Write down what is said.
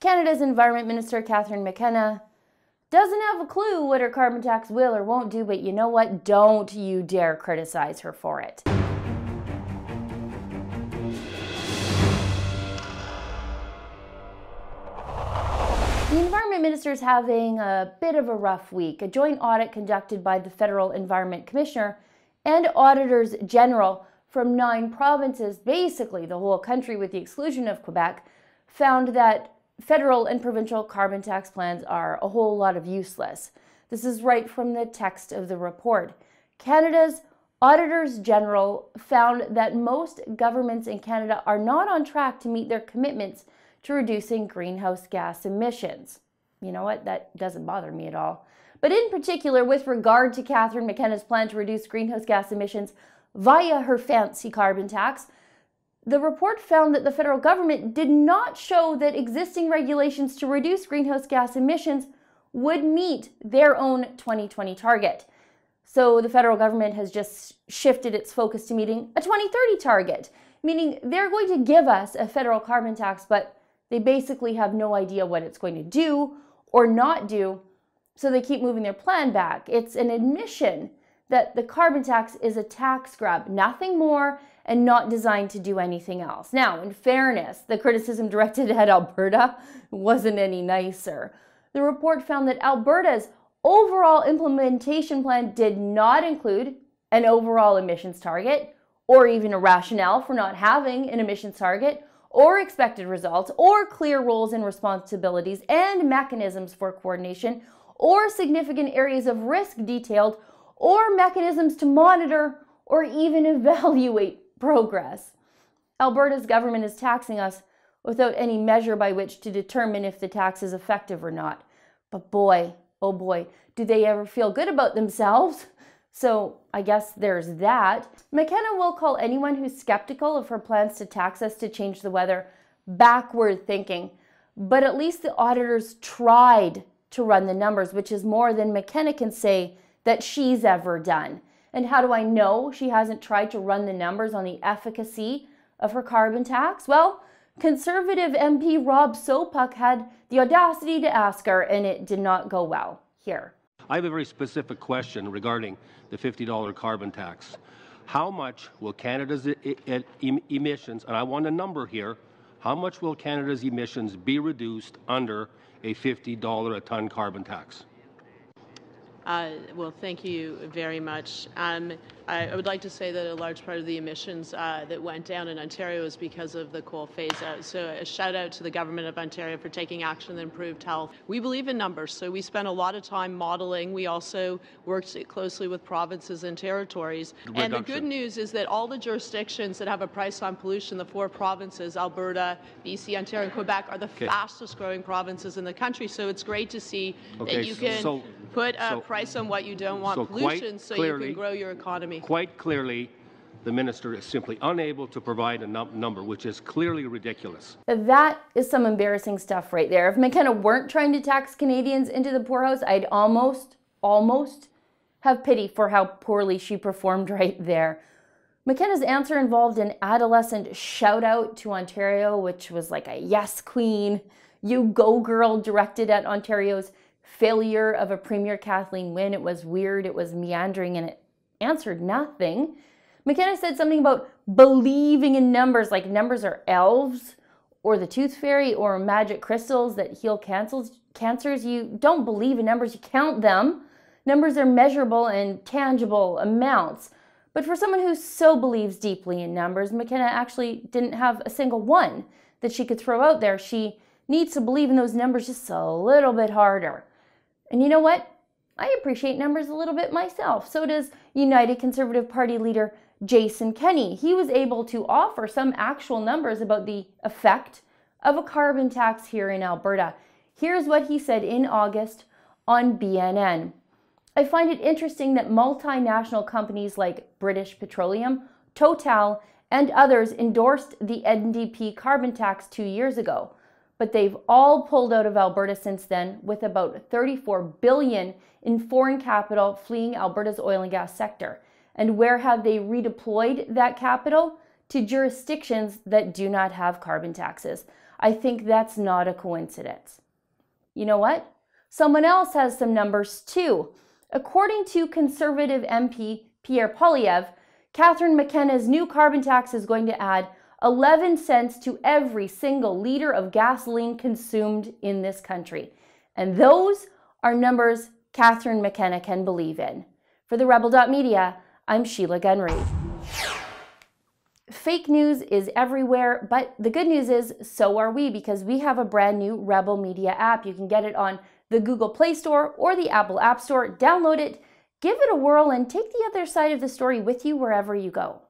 Canada's Environment Minister Catherine McKenna doesn't have a clue what her carbon tax will or won't do, but you know what? Don't you dare criticize her for it. The Environment Minister is having a bit of a rough week. A joint audit conducted by the Federal Environment Commissioner and Auditors General from 9 provinces, basically the whole country with the exclusion of Quebec, found that federal and provincial carbon tax plans are a whole lot of useless. This is right from the text of the report. Canada's Auditors General found that most governments in Canada are not on track to meet their commitments to reducing greenhouse gas emissions. You know what? That doesn't bother me at all. But in particular, with regard to Catherine McKenna's plan to reduce greenhouse gas emissions via her fancy carbon tax, the report found that the federal government did not show that existing regulations to reduce greenhouse gas emissions would meet their own 2020 target. So the federal government has just shifted its focus to meeting a 2030 target, meaning they're going to give us a federal carbon tax, but they basically have no idea what it's going to do or not do, so they keep moving their plan back. It's an admission that the carbon tax is a tax grab, nothing more, and not designed to do anything else. Now, in fairness, the criticism directed at Alberta wasn't any nicer. The report found that Alberta's overall implementation plan did not include an overall emissions target, or even a rationale for not having an emissions target, or expected results, or clear roles and responsibilities and mechanisms for coordination, or significant areas of risk detailed, or mechanisms to monitor or even evaluate progress. Alberta's government is taxing us without any measure by which to determine if the tax is effective or not. But boy, oh boy, do they ever feel good about themselves? So I guess there's that. McKenna will call anyone who's skeptical of her plans to tax us to change the weather backward thinking. But at least the auditors tried to run the numbers, which is more than McKenna can say that she's ever done. And how do I know she hasn't tried to run the numbers on the efficacy of her carbon tax? Well, Conservative MP Rob Sopuck had the audacity to ask her, and it did not go well. Here. I have a very specific question regarding the $50 carbon tax. How much will Canada's emissions, and I want a number here, how much will Canada's emissions be reduced under a $50 a ton carbon tax? Well, thank you very much. I would like to say that a large part of the emissions that went down in Ontario is because of the coal phase-out. So a shout-out to the Government of Ontario for taking action that improved health. We believe in numbers, so we spent a lot of time modeling. We also worked closely with provinces and territories. And the good news is that all the jurisdictions that have a price on pollution, the 4 provinces, Alberta, BC, Ontario, and Quebec, are the fastest-growing provinces in the country. So it's great to see that you can put a price on what you don't want, pollution, so you can grow your economy. Quite clearly, the minister is simply unable to provide a number, which is clearly ridiculous. That is some embarrassing stuff right there. If McKenna weren't trying to tax Canadians into the poorhouse, I'd almost have pity for how poorly she performed right there. McKenna's answer involved an adolescent shout out to Ontario, which was like a yes queen, you go girl, directed at Ontario's failure of a Premier Kathleen Wynne. It was weird, it was meandering, and it answered nothing. McKenna said something about believing in numbers, like numbers are elves, or the tooth fairy, or magic crystals that heal cancers. You don't believe in numbers, you count them. Numbers are measurable and tangible amounts. But for someone who so believes deeply in numbers, McKenna actually didn't have a single one that she could throw out there. She needs to believe in those numbers just a little bit harder. And you know what? I appreciate numbers a little bit myself. So does United Conservative Party leader Jason Kenney. He was able to offer some actual numbers about the effect of a carbon tax here in Alberta. Here's what he said in August on BNN. I find it interesting that multinational companies like British Petroleum, Total, and others endorsed the NDP carbon tax 2 years ago. But they've all pulled out of Alberta since then, with about $34 billion in foreign capital fleeing Alberta's oil and gas sector. And where have they redeployed that capital? To jurisdictions that do not have carbon taxes. I think that's not a coincidence. You know what? Someone else has some numbers too. According to Conservative MP Pierre Poilievre, Catherine McKenna's new carbon tax is going to add 11 cents to every single liter of gasoline consumed in this country. And those are numbers Catherine McKenna can believe in. For the Rebel.media, I'm Sheila Gunn-Reid. Fake news is everywhere, but the good news is so are we, because we have a brand new Rebel Media app. You can get it on the Google Play Store or the Apple App Store. Download it, give it a whirl, and take the other side of the story with you wherever you go.